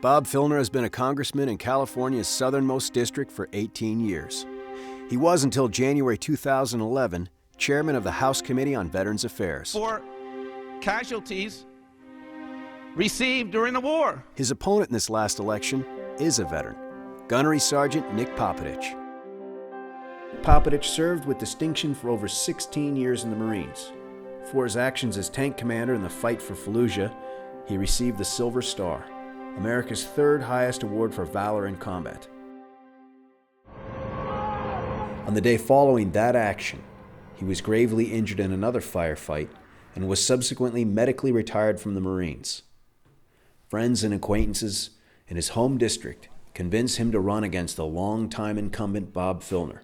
Bob Filner has been a congressman in California's southernmost district for 18 years. He was, until January 2011, chairman of the House Committee on Veterans Affairs. For casualties received during the war. His opponent in this last election is a veteran, Gunnery Sergeant Nick Popaditch. Popaditch served with distinction for over 16 years in the Marines. For his actions as tank commander in the fight for Fallujah, he received the Silver Star, America's third highest award for valor in combat. On the day following that action, he was gravely injured in another firefight and was subsequently medically retired from the Marines. Friends and acquaintances in his home district convinced him to run against the longtime incumbent Bob Filner.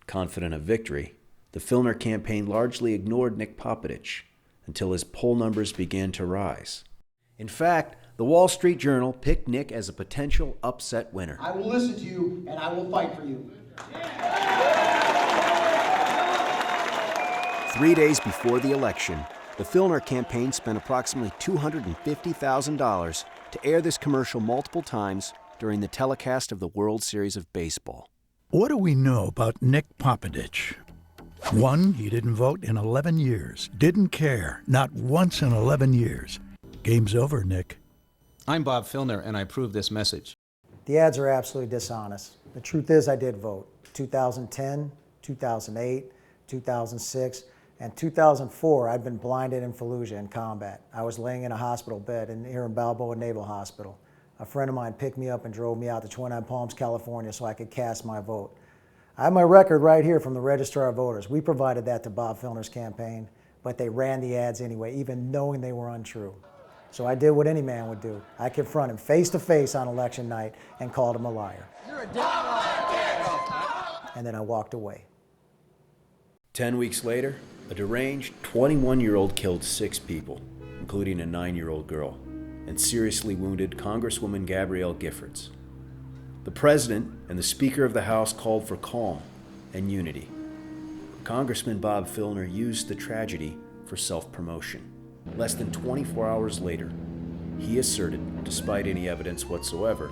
Confident of victory, the Filner campaign largely ignored Nick Popaditch until his poll numbers began to rise. In fact, the Wall Street Journal picked Nick as a potential upset winner. I will listen to you and I will fight for you. 3 days before the election, the Filner campaign spent approximately $250,000 to air this commercial multiple times during the telecast of the World Series of Baseball. What do we know about Nick Popaditch? 1, he didn't vote in 11 years. Didn't care, not once in 11 years. Game's over, Nick. I'm Bob Filner, and I approve this message. The ads are absolutely dishonest. The truth is I did vote. 2010, 2008, 2006, and 2004, I'd been blinded in Fallujah in combat. I was laying in a hospital bed here in Balboa Naval Hospital. A friend of mine picked me up and drove me out to 29 Palms, California so I could cast my vote. I have my record right here from the Registrar of Voters. We provided that to Bob Filner's campaign, but they ran the ads anyway, even knowing they were untrue. So I did what any man would do. I confronted him face to face on election night and called him a liar. You're a damn liar. And then I walked away. 10 weeks later, a deranged 21-year-old killed 6 people, including a 9-year-old girl, and seriously wounded Congresswoman Gabrielle Giffords. The President and the Speaker of the House called for calm and unity. Congressman Bob Filner used the tragedy for self-promotion. Less than 24 hours later, he asserted, despite any evidence whatsoever,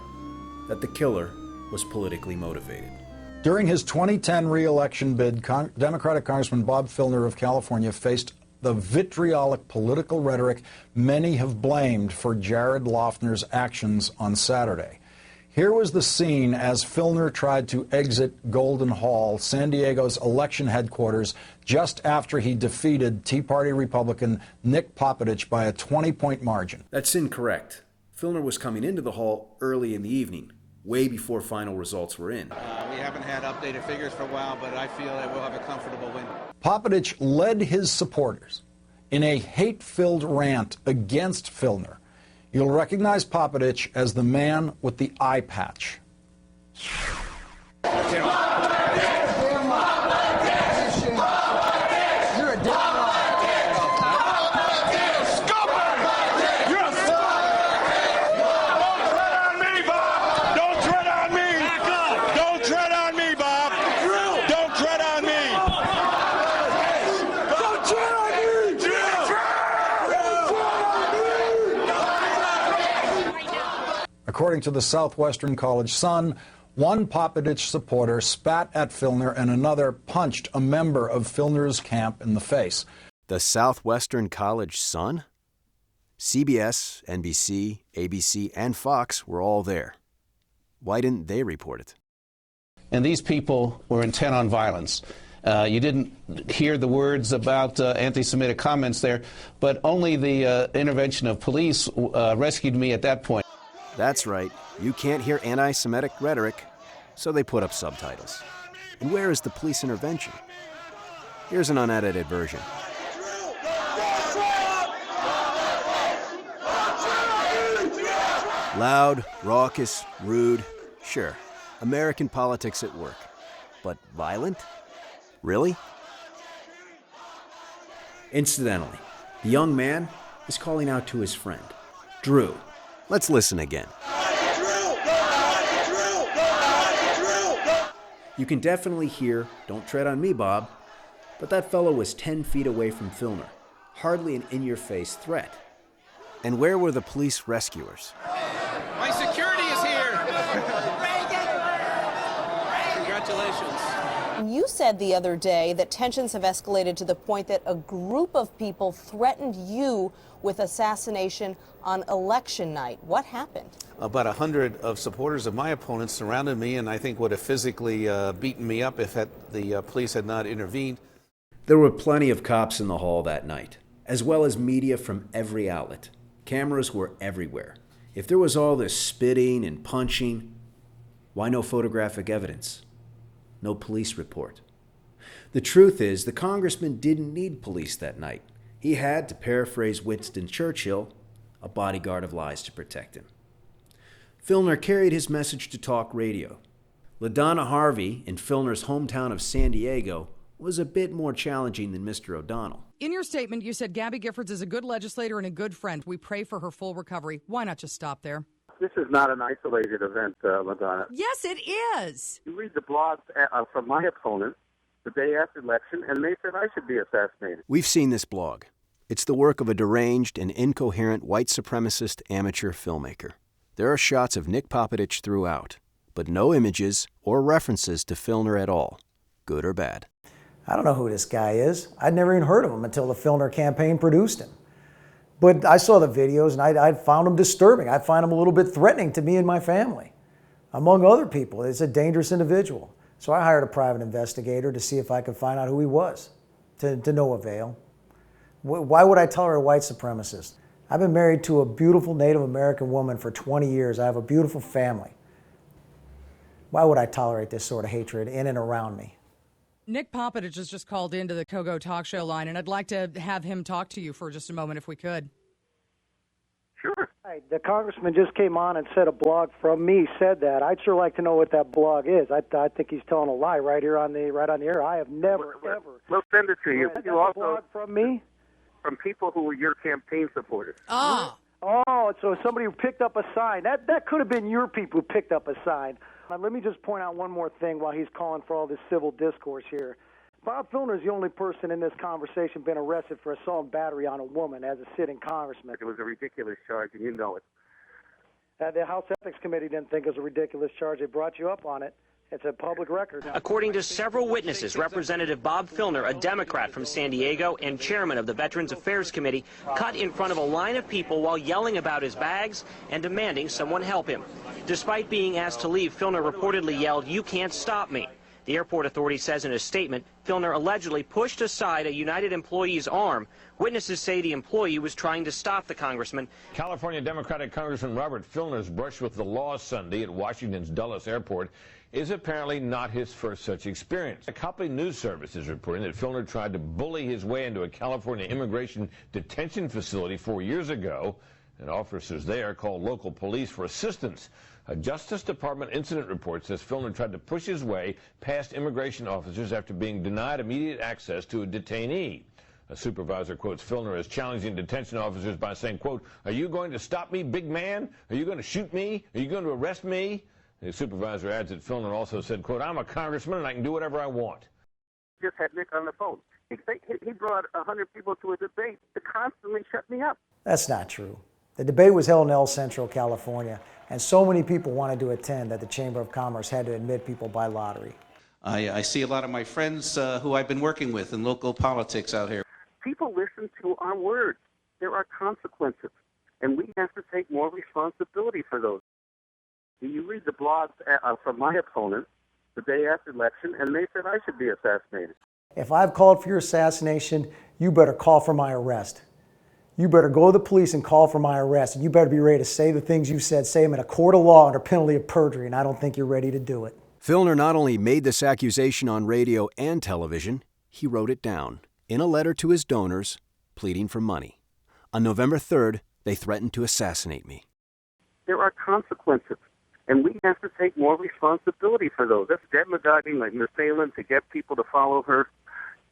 that the killer was politically motivated. During his 2010 re-election bid, Democratic Congressman Bob Filner of California faced the vitriolic political rhetoric many have blamed for Jared Loughner's actions on Saturday. Here was the scene as Filner tried to exit Golden Hall, San Diego's election headquarters, just after he defeated Tea Party Republican Nick Popaditch by a 20-point margin. That's incorrect. Filner was coming into the hall early in the evening, way before final results were in. We haven't had updated figures for a while, but I feel that we'll have a comfortable win. Popaditch led his supporters in a hate-filled rant against Filner. You'll recognize Popaditch as the man with the eye patch. According to the Southwestern College Sun, one Popaditch supporter spat at Filner and another punched a member of Filner's camp in the face. The Southwestern College Sun? CBS, NBC, ABC, and Fox were all there. Why didn't they report it? And these people were intent on violence. You didn't hear the words about anti-Semitic comments there, but only the intervention of police rescued me at that point. That's right. You can't hear anti-Semitic rhetoric, so they put up subtitles. And where is the police intervention? Here's an unedited version. Loud, raucous, rude. Sure, American politics at work. But violent? Really? Incidentally, the young man is calling out to his friend, Drew. Let's listen again. You can definitely hear, "Don't tread on me, Bob," but that fellow was 10 feet away from Filner, hardly an in-your-face threat. And where were the police rescuers? My security is here. Congratulations. You said the other day that tensions have escalated to the point that a group of people threatened you with assassination on election night. What happened? About 100 of supporters of my opponents surrounded me and I think would have physically beaten me up if the police had not intervened. There were plenty of cops in the hall that night, as well as media from every outlet. Cameras were everywhere. If there was all this spitting and punching, why no photographic evidence? No police report. The truth is, the congressman didn't need police that night. He had, to paraphrase Winston Churchill, a bodyguard of lies to protect him. Filner carried his message to talk radio. LaDonna Harvey, in Filner's hometown of San Diego, was a bit more challenging than Mr. O'Donnell. In your statement, you said Gabby Giffords is a good legislator and a good friend. We pray for her full recovery. Why not just stop there? This is not an isolated event, LaDonna. Yes, it is. You read the blogs from my opponent the day after election, and they said I should be assassinated. We've seen this blog. It's the work of a deranged and incoherent white supremacist amateur filmmaker. There are shots of Nick Popaditch throughout, but no images or references to Filner at all, good or bad. I don't know who this guy is. I'd never even heard of him until the Filner campaign produced him. But I saw the videos and I found him disturbing. I find him a little bit threatening to me and my family. Among other people, he's a dangerous individual. So I hired a private investigator to see if I could find out who he was, to no avail. Why would I tolerate a white supremacist? I've been married to a beautiful Native American woman for 20 years. I have a beautiful family. Why would I tolerate this sort of hatred in and around me? Nick Popaditch has just called into the Kogo talk show line, and I'd like to have him talk to you for just a moment if we could. Sure. Hi, the congressman just came on and said a blog from me said that. I'd sure like to know what that blog is. I think he's telling a lie right here on the air. I have never, ever. We'll send it to you. You also, blog from me? From people who were your campaign supporters. Ah. Oh, so somebody who picked up a sign. That could have been your people who picked up a sign. Let me just point out one more thing while he's calling for all this civil discourse here. Bob Filner is the only person in this conversation been arrested for assault and battery on a woman as a sitting congressman. It was a ridiculous charge, and you know it. The House Ethics Committee didn't think it was a ridiculous charge. They brought you up on it. It's a public record. According to several witnesses, Representative Bob Filner, a Democrat from San Diego and chairman of the Veterans Affairs Committee, cut in front of a line of people while yelling about his bags and demanding someone help him. Despite being asked to leave, Filner reportedly yelled, "You can't stop me." The airport authority says in a statement, Filner allegedly pushed aside a United employee's arm. Witnesses say the employee was trying to stop the congressman. California Democratic Congressman Robert Filner's brush with the law Sunday at Washington's Dulles Airport is apparently not his first such experience. A Copley News Service is reporting that Filner tried to bully his way into a California immigration detention facility 4 years ago, and officers there called local police for assistance. A Justice Department incident report says Filner tried to push his way past immigration officers after being denied immediate access to a detainee. A supervisor quotes Filner as challenging detention officers by saying, quote, "Are you going to stop me, big man? Are you going to shoot me? Are you going to arrest me?" The supervisor adds that Filner also said, quote, "I'm a congressman and I can do whatever I want." Just had Nick on the phone. He brought 100 people to a debate to constantly shut me up. That's not true. The debate was held in El Centro, California, and so many people wanted to attend that the Chamber of Commerce had to admit people by lottery. I see a lot of my friends who I've been working with in local politics out here. People listen to our words. There are consequences, and we have to take more responsibility for those. You read the blogs from my opponent the day after election, and they said I should be assassinated. If I've called for your assassination, you better call for my arrest. You better go to the police and call for my arrest, and you better be ready to say the things you said, say them in a court of law under penalty of perjury, and I don't think you're ready to do it. Filner not only made this accusation on radio and television, he wrote it down in a letter to his donors, pleading for money. On November 3rd, they threatened to assassinate me. There are consequences, and we have to take more responsibility for those. That's demagoguing like Ms. Phelan to get people to follow her.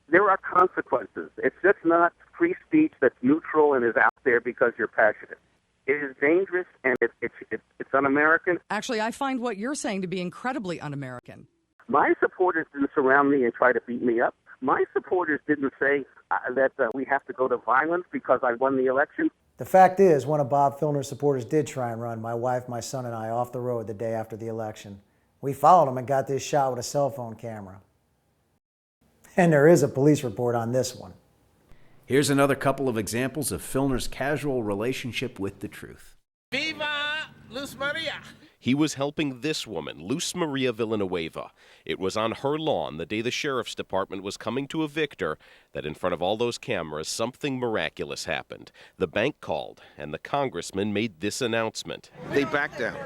There are consequences. It's just not free speech that's neutral and is out there because you're passionate. It is dangerous, and it's un-American. Actually, I find what you're saying to be incredibly un-American. My supporters didn't surround me and try to beat me up. My supporters didn't say that we have to go to violence because I won the election. The fact is, one of Bob Filner's supporters did try and run my wife, my son, and I off the road the day after the election. We followed him and got this shot with a cell phone camera. And there is a police report on this one. Here's another couple of examples of Filner's casual relationship with the truth. Viva Luz Maria! He was helping this woman, Luz Maria Villanueva. It was on her lawn the day the sheriff's department was coming to evict her that in front of all those cameras, something miraculous happened. The bank called, and the congressman made this announcement. They backed down.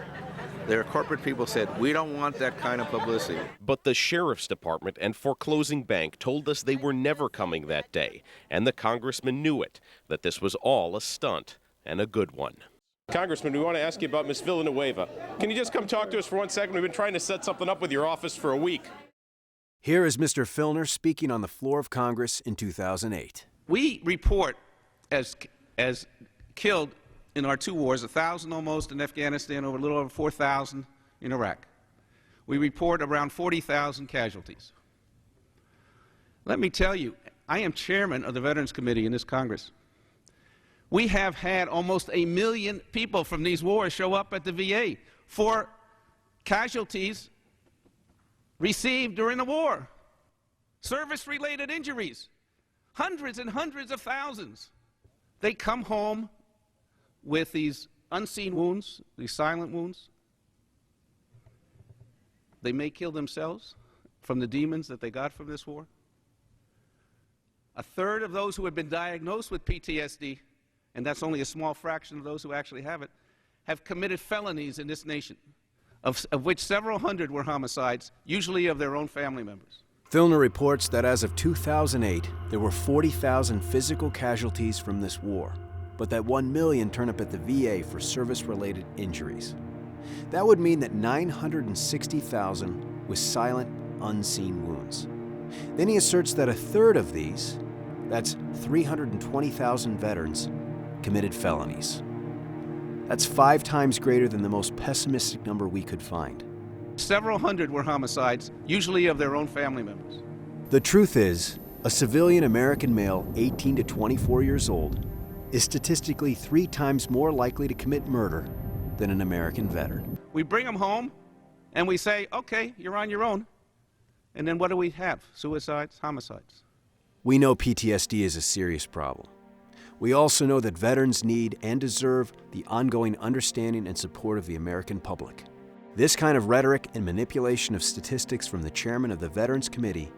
Their corporate people said, we don't want that kind of publicity. But the sheriff's department and foreclosing bank told us they were never coming that day, and the congressman knew it, that this was all a stunt, and a good one. Congressman, we want to ask you about Ms. Villanueva. Can you just come talk to us for 1 second? We've been trying to set something up with your office for a week. Here is Mr. Filner speaking on the floor of Congress in 2008. We report as killed in our two wars, 1,000 almost in Afghanistan, over a little over 4,000 in Iraq. We report around 40,000 casualties. Let me tell you, I am chairman of the Veterans Committee in this Congress. We have had almost 1 million people from these wars show up at the VA for casualties received during the war, service-related injuries, hundreds and hundreds of thousands. They come home with these unseen wounds, these silent wounds. They may kill themselves from the demons that they got from this war. A third of those who have been diagnosed with PTSD, and that's only a small fraction of those who actually have committed felonies in this nation, of which several hundred were homicides, usually of their own family members. Filner reports that as of 2008, there were 40,000 physical casualties from this war, but that 1 million turn up at the VA for service-related injuries. That would mean that 960,000 with silent, unseen wounds. Then he asserts that a third of these, that's 320,000 veterans, committed felonies. That's 5 times greater than the most pessimistic number we could find. Several hundred were homicides, usually of their own family members. The truth is, a civilian American male 18 to 24 years old is statistically 3 times more likely to commit murder than an American veteran. We bring them home and we say, okay, you're on your own. And then what do we have? Suicides, homicides. We know PTSD is a serious problem. We also know that veterans need and deserve the ongoing understanding and support of the American public. This kind of rhetoric and manipulation of statistics from the chairman of the Veterans Committee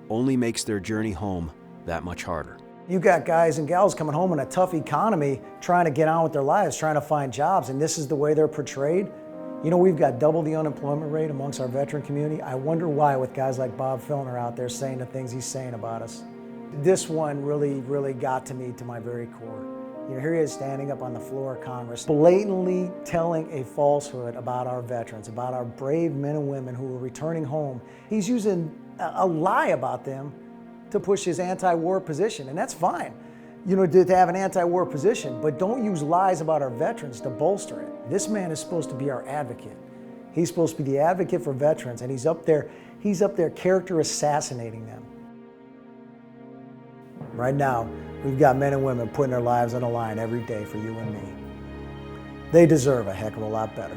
only makes their journey home that much harder. You got guys and gals coming home in a tough economy, trying to get on with their lives, trying to find jobs, and this is the way they're portrayed. You know, we've got double the unemployment rate amongst our veteran community. I wonder why, with guys like Bob Filner out there saying the things he's saying about us. This one really got to me, to my very core. You know, here he is standing up on the floor of Congress, blatantly telling a falsehood about our veterans, about our brave men and women who are returning home. He's using a lie about them to push his anti-war position, and that's fine, you know, to have an anti-war position, but don't use lies about our veterans to bolster it. This man is supposed to be our advocate. He's supposed to be the advocate for veterans, and he's up there character assassinating them. Right now, we've got men and women putting their lives on the line every day for you and me. They deserve a heck of a lot better.